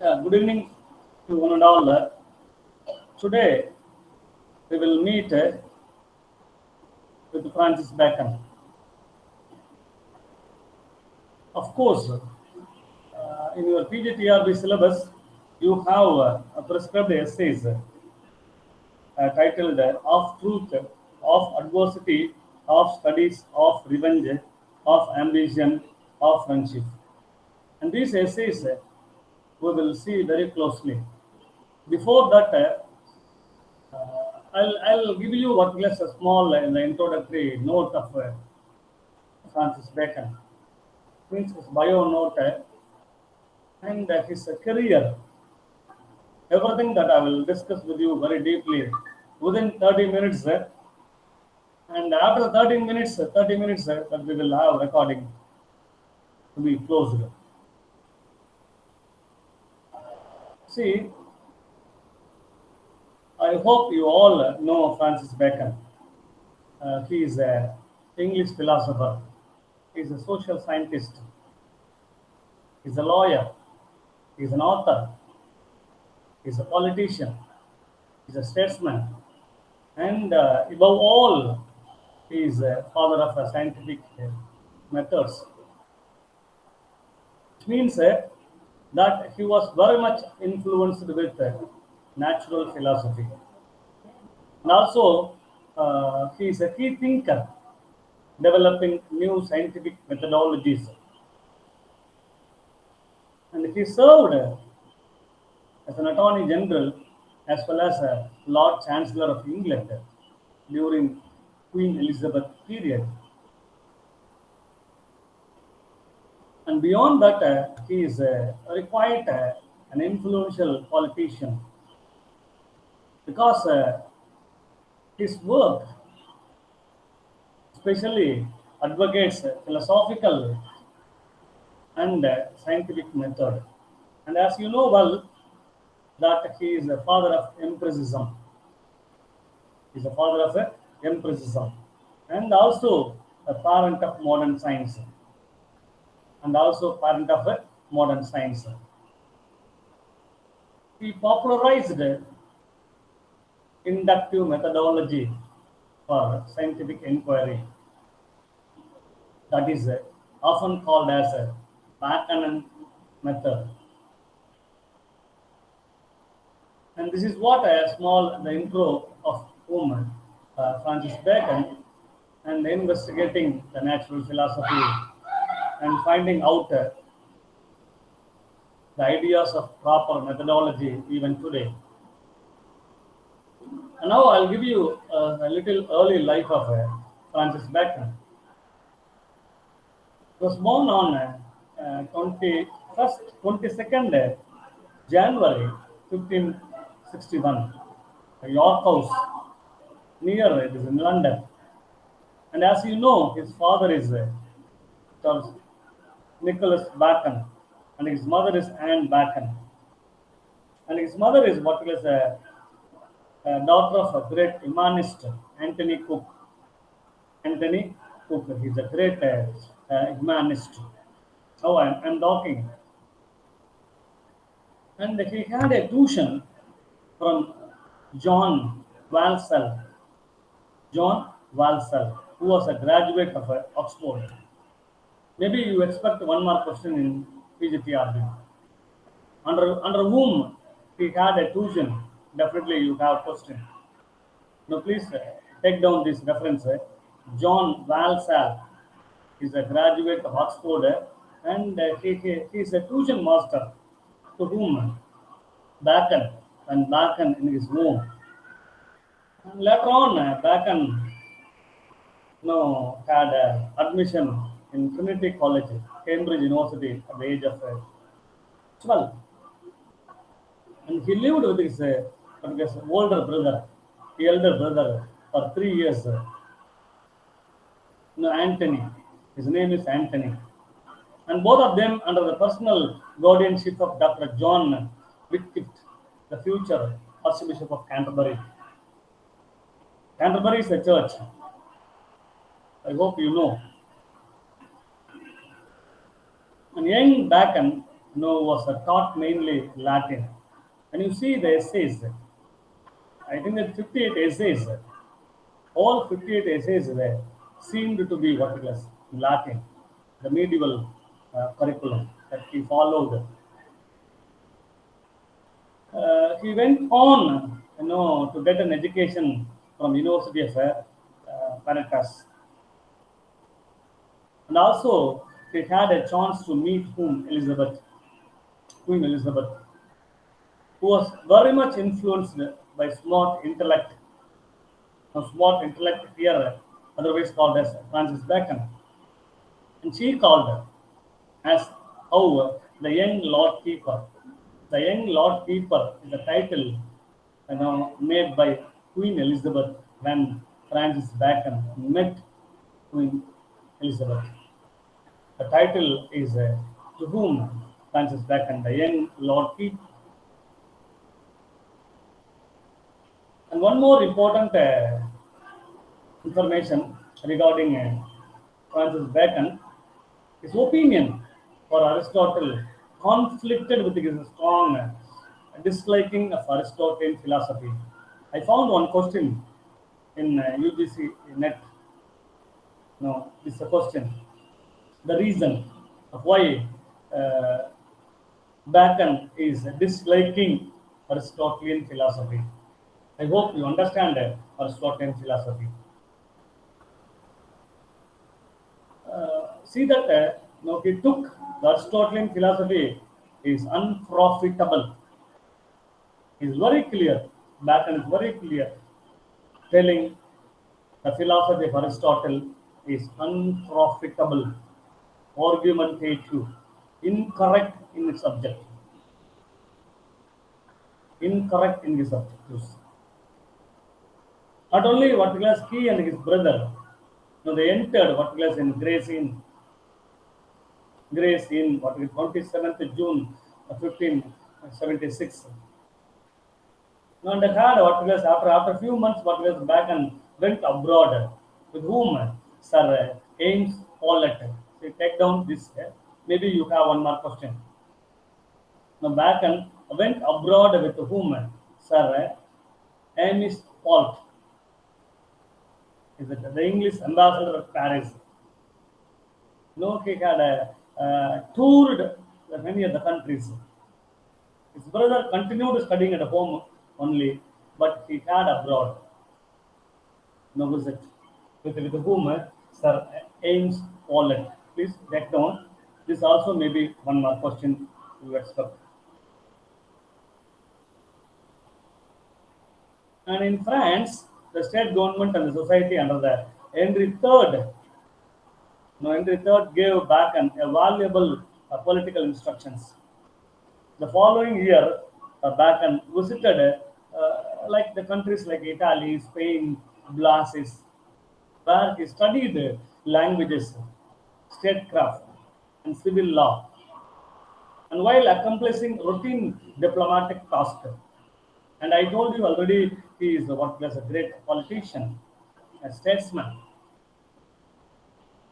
Good evening to one and all. Today we will meet with Francis Bacon. Of course, in your PGTRB syllabus, you have prescribed essays titled Of Truth, of Adversity, of Studies, of Revenge, of Ambition, of Friendship. And these essays we will see very closely. Before that, I'll give you what less a small in the introductory note of Francis Bacon. Means his bio note and his career. Everything that I will discuss with you very deeply within 30 minutes. And after 30 minutes that we will have recording to be closed. See, I hope you all know Francis Bacon. He is an English philosopher. He is a social scientist. He is a lawyer. He is an author. He is a politician. He is a statesman. And above all, he is a father of scientific methods. It means that he was very much influenced with natural philosophy. And also, he is a key thinker developing new scientific methodologies. And he served as an Attorney General as well as a Lord Chancellor of England during Queen Elizabeth period. And beyond that, he is quite an influential politician because his work especially advocates philosophical and scientific method. And as you know well, that he is a father of empiricism. He is a father of empiricism and also a parent of modern science and also parent of modern science. He popularized inductive methodology for scientific inquiry that is often called as a Baconian method. And this is what a small the intro of whom Francis Bacon and investigating the natural philosophy and finding out the ideas of proper methodology even today. And now I'll give you a little early life of Francis Bacon. He was born on 22nd January 1561, York House, near it is in London. And as you know, his father is Charles Nicholas Bacon, and his mother is Anne Bacon. And his mother is what is a daughter of a great humanist, Anthony Cook. Anthony Cook, he's a great humanist. Now I'm talking. And he had a tuition from John Walsall. John Walsall, who was a graduate of Oxford. Maybe you expect one more question in PGTRB. Under whom he had a tuition, definitely you have a question. Now please take down this reference. John Walsall is a graduate of Oxford and he is a tuition master to whom Bacon and Bacon in his home. And later on, Bacon had admission in Trinity College, Cambridge University at the age of 12. And he lived with his older brother, the elder brother, for 3 years. Anthony. His name is Anthony. And both of them under the personal guardianship of Dr. John Whitgift, the future Archbishop of Canterbury. Canterbury is a church. I hope you know. And young Bacon was taught mainly Latin. And you see the essays, I think that 58 essays, all 58 essays there seemed to be what it was Latin, the medieval curriculum that he followed. He went on, to get an education from University of Caracas, and also he had a chance to meet Queen Elizabeth, who was very much influenced by smart intellect. Now, smart intellect here, otherwise called as Francis Bacon, and she called her as how the young Lord Keeper. The young Lord Keeper is a title made by Queen Elizabeth when Francis Bacon met Queen Elizabeth. The title is To Whom Francis Bacon, the young Lord Keeper. And one more important information regarding Francis Bacon, his opinion for Aristotle conflicted with his strong disliking of Aristotelian philosophy. I found one question in UGC net. No, this is a question. The reason of why uh, Bacon is disliking Aristotelian philosophy. I hope you understand Aristotelian philosophy. See that he took the Aristotelian philosophy is unprofitable. Is very clear. Bacon is very clear, telling the philosophy of Aristotle is unprofitable, argumentative, incorrect in its objective, incorrect in his objectives. Not only what class he and his brother, they entered what class in Grace in what is 27th June 1576. Now, and had what was after a few months, what was back and went abroad. With whom? Sir Ames Paulet. So you take down this. Maybe you have one more question. Now, back and went abroad with whom? Sir Ames Paulet. Is it the English ambassador of Paris? No, he had toured many of the countries. His brother continued studying at home only, but he had abroad. No visit. With whom? Sir Ames Paulet. Please take down. This also may be one more question you expect. And in France, the state government and the society under the Henry III, Henry III gave back an valuable political instructions. The following year, Bacon visited like the countries like Italy, Spain, Blasis, where he studied languages, statecraft, and civil law, and while accomplishing routine diplomatic tasks. And I told you already, he is what was a great politician, a statesman,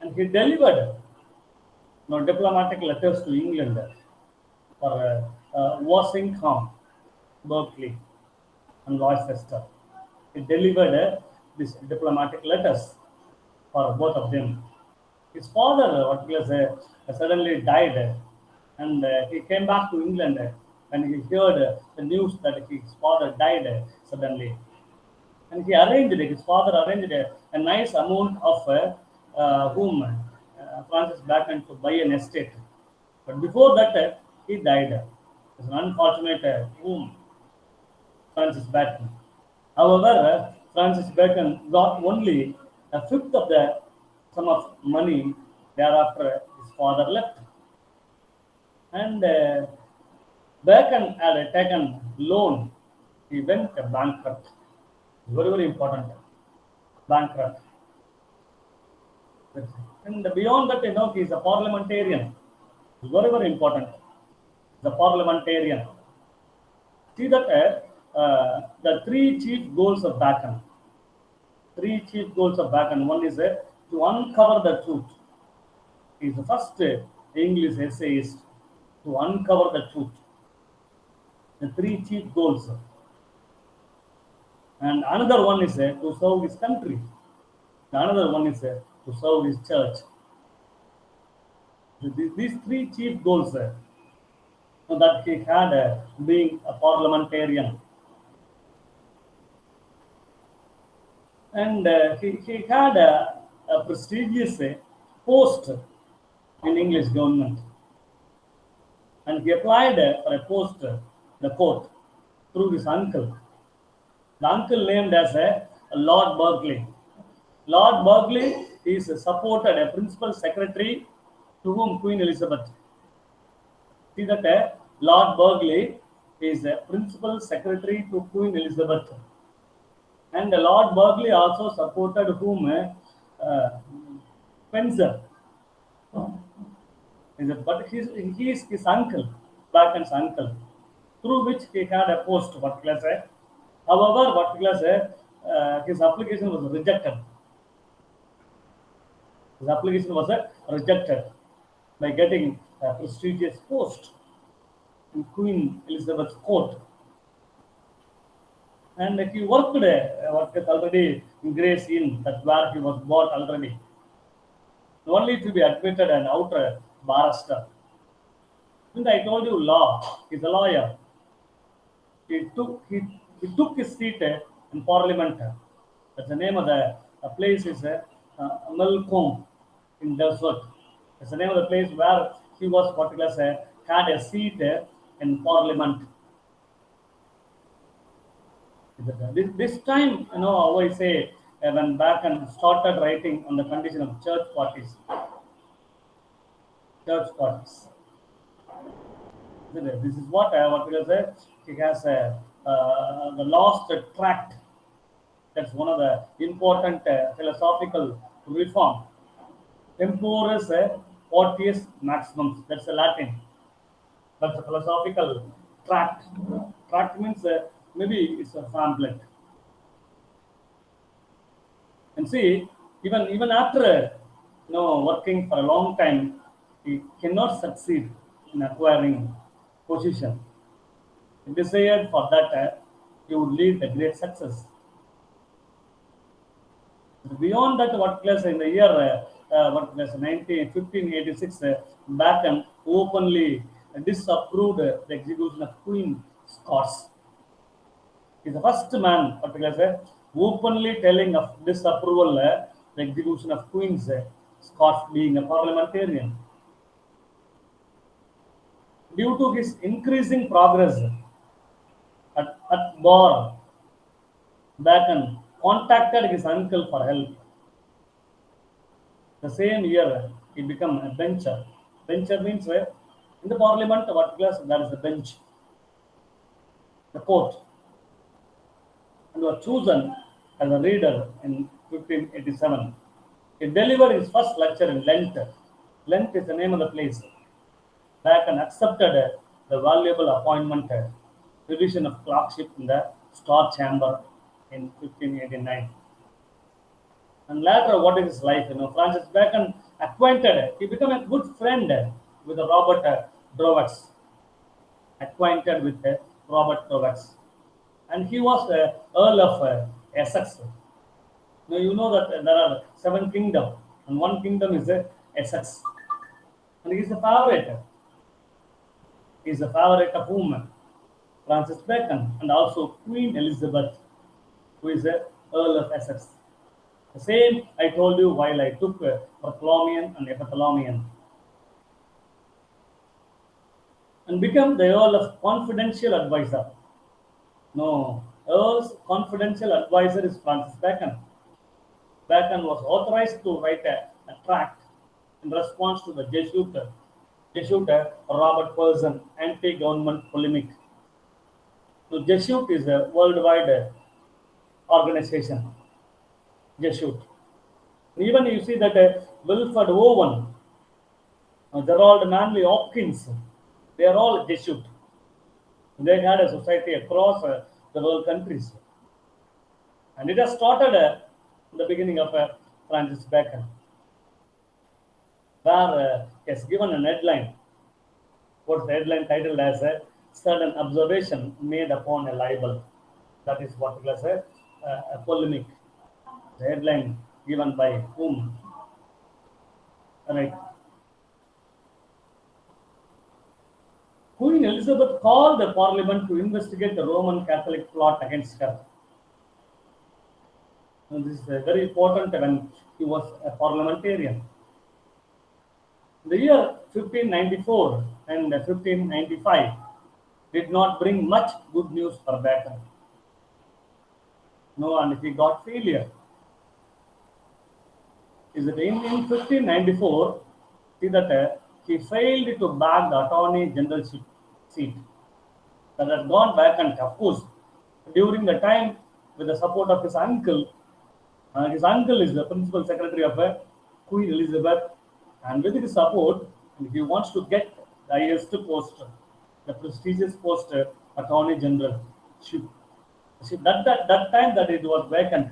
and he delivered diplomatic letters to England for Washington, Berkeley, and Rochester. He delivered these diplomatic letters for both of them. His father, what was suddenly died, and he came back to England when he heard the news that his father died suddenly. And he arranged his father arranged a nice amount of whom Francis Bacon to buy an estate. But before that, he died. It's an unfortunate whom Francis Bacon. However, Francis Bacon got only a fifth of the sum of money thereafter his father left. And Bacon had taken loan. He went bankrupt. Very, very important. Bankrupt. And beyond that, he is a parliamentarian. Very, very important. The parliamentarian. See that the three chief goals of Bacon. Three chief goals of Bacon. One is to uncover the truth. He is the first English essayist to uncover the truth. The three chief goals. And another one is to serve his country. Another one is to serve his church. These three chief goals that he had being a parliamentarian. And he had a prestigious post in English government. And he applied for a post, the court, through his uncle. The uncle named as Lord Berkeley. Lord Berkeley is supported a principal secretary to whom Queen Elizabeth. See that Lord Berkeley is a principal secretary to Queen Elizabeth. And Lord Berkeley also supported whom? Spencer. But he is his uncle, Bacon's uncle, through which he had a post, what class. However, what class, his application was rejected. His application was rejected by getting a prestigious post in Queen Elizabeth's court. And he worked already in Gray's Inn, that's where he was born already. Only to be admitted an outer barrister. And I told you law, he's a lawyer. He took his seat in Parliament. That's the name of the place is Melcombe in Desert. That's the name of the place where he was particularly had a seat in Parliament. This time, how I say, when Bacon started writing on the condition of church parties. Church parties. This is what we say. He has the lost tract. That's one of the important philosophical reform. Temporis fortius maximus. That's the Latin. That's a philosophical tract. Tract means maybe it's a pamphlet. And see, even after working for a long time, he cannot succeed in acquiring position. He desired for that he would lead a great success. Beyond that, what class in the year 1586, Bacon openly disapproved the execution of Queen Scots. He's the first man, particularly, openly telling of disapproval the execution of Queen's Scots being a parliamentarian. Due to his increasing progress at Bar, Bacon contacted his uncle for help. The same year, he became a bencher. Bencher means in the parliament, what class there is a bench, the court, and was chosen as a reader in 1587. He delivered his first lecture in Lent. Lent is the name of the place. Bacon accepted the valuable appointment, division of clerkship in the Star Chamber in 1589. And later, what is his life? Francis Bacon acquainted. He became a good friend with Robert Drovax. Acquainted with Robert Drovax, and he was the Earl of Essex. Now you know that there are 7 kingdoms, and one kingdom is Essex, and he is a favorite. He is a favorite of whom? Francis Bacon, and also Queen Elizabeth, who is the Earl of Essex. The same I told you while I took Bartholomew and Epitholomew. And become the Earl of Confidential Advisor. No, Earl's confidential advisor is Francis Bacon. Bacon was authorized to write a tract in response to the Jesuit Robert Person anti-government polemic. So Jesuit is a worldwide organization. Jesuit. Even you see that Wilfred Owen, Gerald Manley Hopkins, they are all Jesuit. They had a society across the world countries. And it has started in the beginning of Francis Bacon, where he has given an headline. What's the headline titled as a sudden observation made upon a libel. That is what was a polemic. The headline given by whom? Right. Queen Elizabeth called the Parliament to investigate the Roman Catholic plot against her. And this is very important when he was a parliamentarian. The year 1594 and 1595 did not bring much good news for Bacon. No, and he got failure. Is that in 1594, see that he failed to bag the Attorney Generalship seat that had gone vacant, of course, during the time with the support of his uncle. His uncle is the principal secretary of Queen Elizabeth, and with his support, he wants to get the highest post, the prestigious post, Attorney Generalship. See, that time that it was vacant,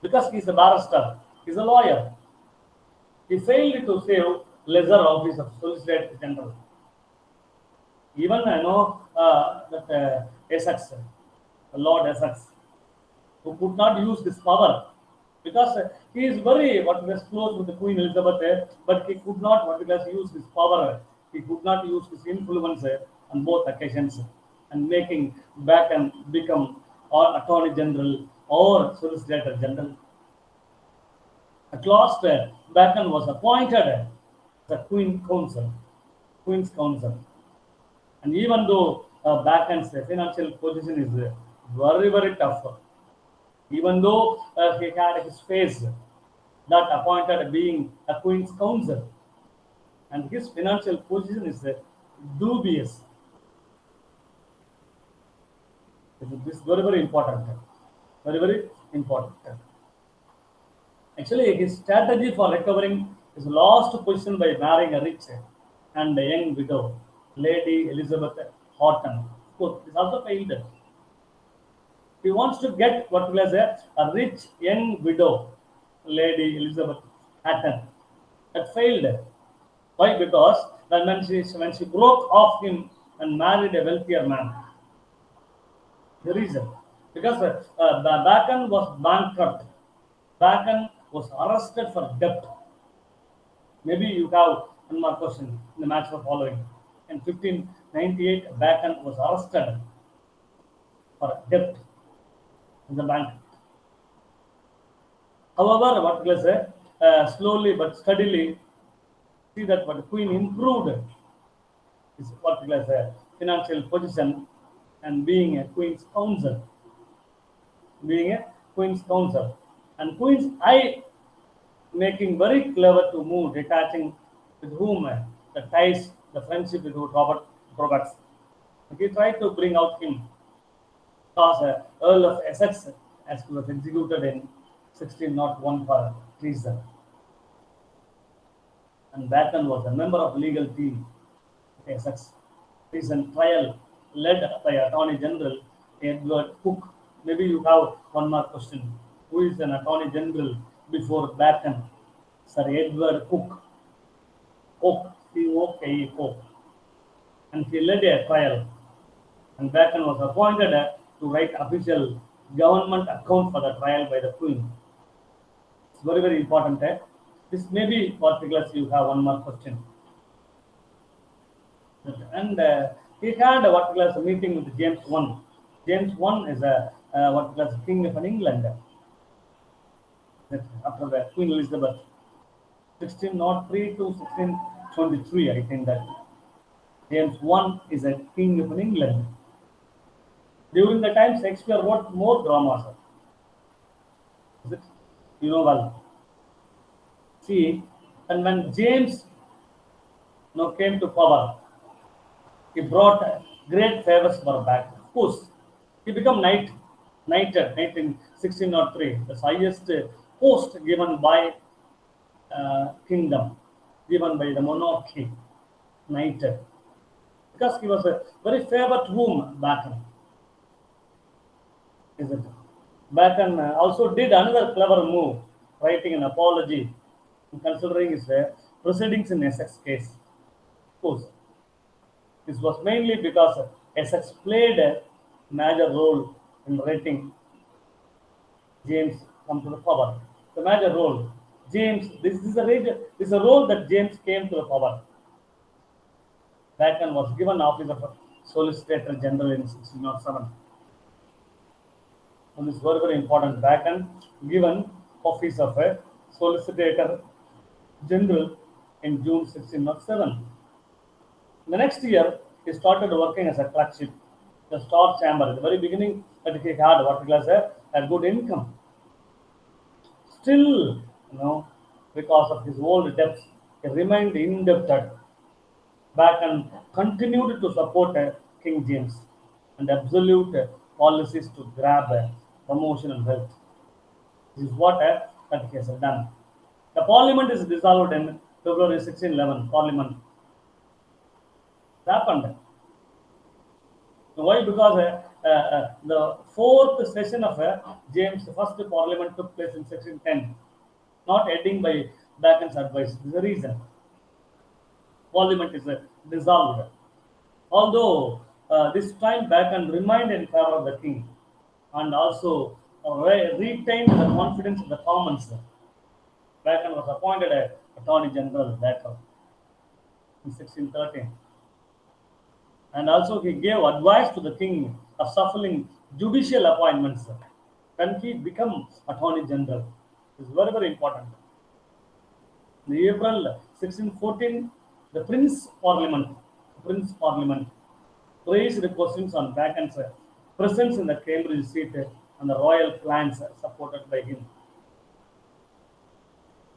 because he's a barrister, he's a lawyer. He failed to save lesser office of Solicitor General. Even I know that Essex, Lord Essex, who could not use this power because he is very what was close with the Queen Elizabeth, but he could not what was use his power. He could not use his influence on both occasions and making Bacon become or Attorney General or Solicitor General. At last, Bacon was appointed the Queen's Counsel. And even though Bacon's financial position is very, very tough, even though he had his face that appointed being a Queen's Counsel, and his financial position is dubious. This is very, very important. Very, very important. Actually, his strategy for recovering his lost position by marrying a rich and a young widow, Lady Elizabeth Horton, is also failed. He wants to get what was a rich young widow, Lady Elizabeth Hatton. That failed. Why? Because when she broke off him and married a wealthier man. The reason, because Bacon was bankrupt. Bacon was arrested for debt. Maybe you have one more question in the match for following. In 1598, Bacon was arrested for debt in the bank. However, what was slowly but steadily, see that what the Queen improved his what was financial position and being a Queen's Counsel. Being a Queen's Counsel. And Queen's Eye making very clever to move, detaching with whom the ties, the friendship with Robert Roberts. He tried to bring out him because Earl of Essex as he was executed in 1601 for treason. And Bacon was a member of legal team of Essex. Treason trial led by Attorney General Edward Cook. Maybe you have one more question. Who is an Attorney General before Bacon? Sir Edward Cook. Cook, C-O-K-E, Cook. And he led a trial. And Bacon was appointed to write official government account for the trial by the Queen. It's very, very important. This may be particulars you have one more question. And he had a what class meeting with James I. James I is a what class King of England. After the Queen Elizabeth, 1603 to 1623, I think that James I is a King of England. During the time, Shakespeare wrote more dramas. Is it? You know well. See, and when James came to power, he brought great favors for back. Of course, he became knighted in 1603, the highest post given by kingdom, given by the monarchy, knighted, because he was a very favored whom Bacon. Is it? Bacon also did another clever move, writing an apology, considering his proceedings in Essex case. Of course, This was mainly because Essex played a major role in letting James come to the power. The major role. This is a role that James came to the power. Bacon was given office of Solicitor General in 1607. And this is very, very important. Bacon given office of a Solicitor General in June 1607. The next year, he started working as a clerkship, the Star Chamber. At the very beginning, that he had what was a good income. Still, because of his old debts, he remained indebted. Bacon continued to support King James and absolute policies to grab promotion and wealth. This is what that he has done. The parliament is dissolved in February 1611. Parliament happened. Why? Because the fourth session of James' first parliament took place in 1610, not ending by Bacon's advice. This is the reason. Parliament is dissolved. Although this time Bacon remained in favor of the king and also retained the confidence of the commons. Bacon was appointed Attorney General Bacon in 1613. And also he gave advice to the king of shuffling judicial appointments when he became Attorney General. This is very, very important. In April 1614, the Prince Parliament raised the questions on Bacon's presence in the Cambridge seat and the royal plans supported by him.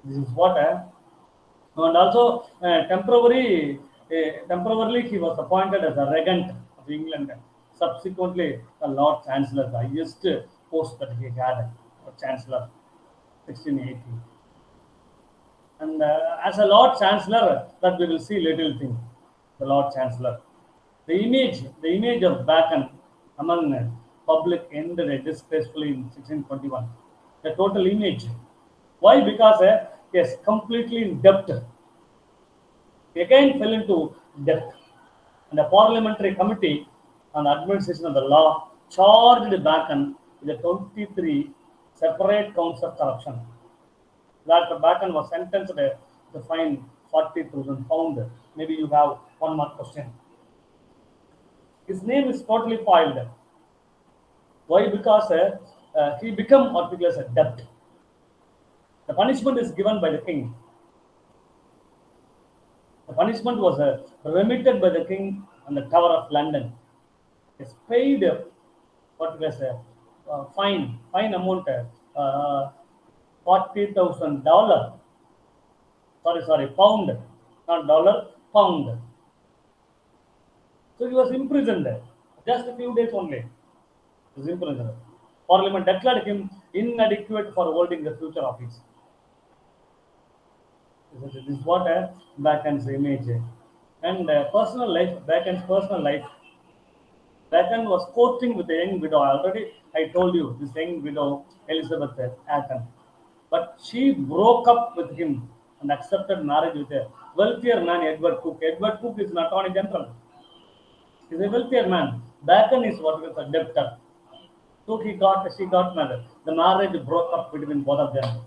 This is what and also temporarily he was appointed as a regent of England. Subsequently, the Lord Chancellor, the highest post that he had, Chancellor, 1680. And as a Lord Chancellor, that we will see little thing. The Lord Chancellor, the image of Bacon among public ended disgracefully in 1621. The total image. Why? Because he is completely in debt. He again fell into debt. And the parliamentary committee on the administration of the law charged Bacon with 23 separate counts of corruption. That Bacon was sentenced to fine 40,000 pounds. Maybe you have one more question. His name is totally filed. Why? Because he became articles a debt. The punishment is given by the king. The punishment was remitted by the king on the Tower of London. It's paid what was a fine amount $40,000. Sorry, pound, not dollar, pound. So he was imprisoned just a few days only. He was imprisoned. Parliament declared him inadequate for holding the future office. This is what Bacon's image. And personal life, Bacon's personal life. Bacon was courting with a young widow. Already I told you this young widow, Elizabeth Acton. But she broke up with him and accepted marriage with a wealthier man, Edward Cook. Edward Cook is an attorney general. He's a wealthier man. Bacon is what is a debtor. So she got married. The marriage broke up between both of them.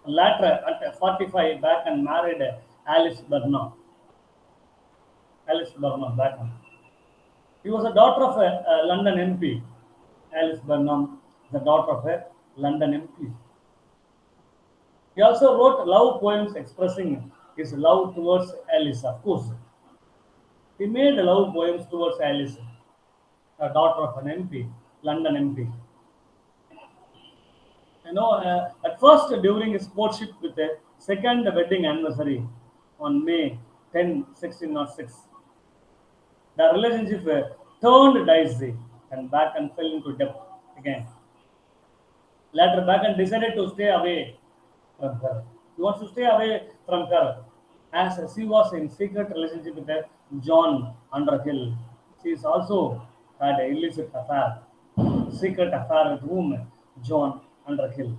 Later, at 45, Bacon married Alice Burnham. Alice Burnham Bacon. He was a daughter of a London MP. Alice Burnham, the daughter of a London MP. He also wrote love poems expressing his love towards Alice, of course. He made love poems towards Alice, a daughter of an MP, London MP. At first, during his courtship with a second wedding anniversary on May 10, 1606, the relationship turned dicey and Bacon fell into debt again. Later, Bacon decided to stay away from her. He wants to stay away from her as she was in secret relationship with John Underhill. She is also had an illicit affair, secret affair with whom? John Underhill.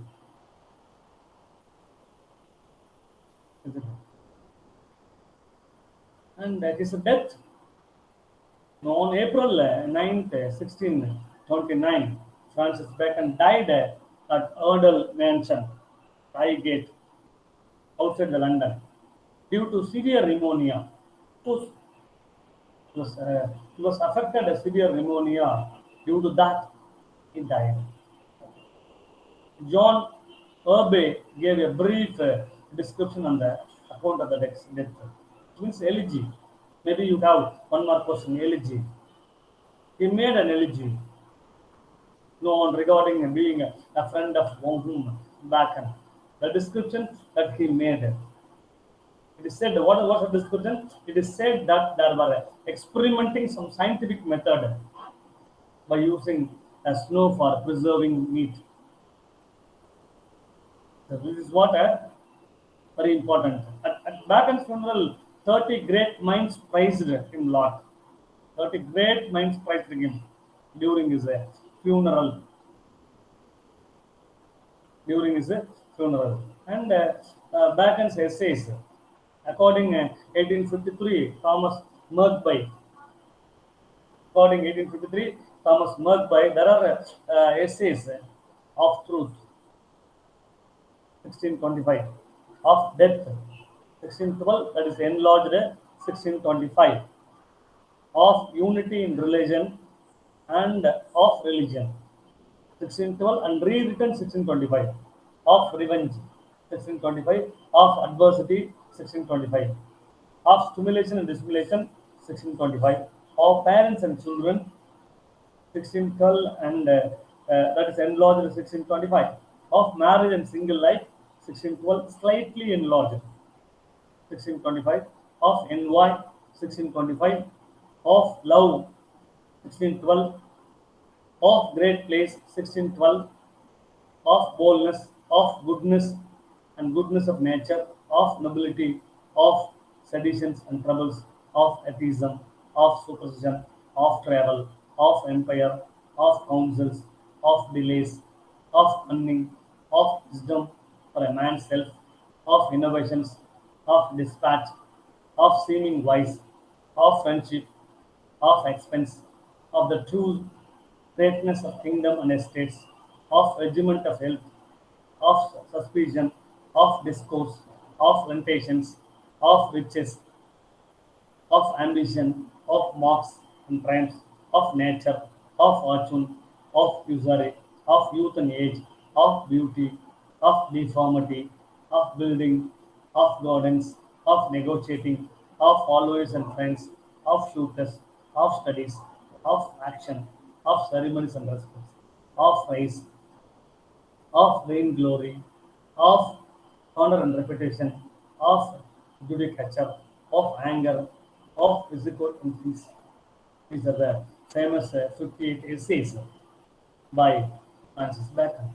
And his death Now, on April 9th, 1629, Francis Bacon died at Erdell Mansion, Highgate, outside the London, due to severe pneumonia. Was, he was affected a severe pneumonia. Due to that, he died. John Irby gave a brief description on the account of the death. It means elegy. Maybe you have one more question. Elegy. He made an elegy known regarding being a friend of whom Bacon. The description that he made. It is said, what was the description? It is said that they were experimenting some scientific method by using snow for preserving meat. So this is what very important. At Bacon's funeral, 30 great minds praised him lot. 30 great minds praised him during his funeral. During his funeral. And Bacon's essays, according 1853, According 1853, Thomas Merkby, there are essays of truth, 1625, of death, 1612, that is enlarged, 1625, of unity in religion and of religion, 1612, and rewritten 1625, of revenge, 1625, of adversity, 1625, of stimulation and dissimulation, 1625, of parents and children, 1612, and that is enlarged 1625, of marriage and single life, 1612, slightly enlarged, 1625, of envy, 1625, of love, 1612, of great place, 1612, of boldness, of goodness and goodness of nature, of nobility, of seditions and troubles, of atheism, of superstition, of travel, of empire, of counsels, of delays, of cunning, of wisdom for a man's self, of innovations, of dispatch, of seeming wise, of friendship, of expense, of the true greatness of kingdom and estates, of regiment of health, of suspicion, of discourse, of limitations, of riches, of ambition, of marks and triumphs, of nature, of fortune, of usury, of youth and age, of beauty, of deformity, of building, of gardens, of negotiating, of followers and friends, of shooters, of studies, of action, of ceremonies and respects, of praise, of vainglory, of honor and reputation, of judicature, of anger, of physical increase. These are the famous 58 essays by Francis Bacon.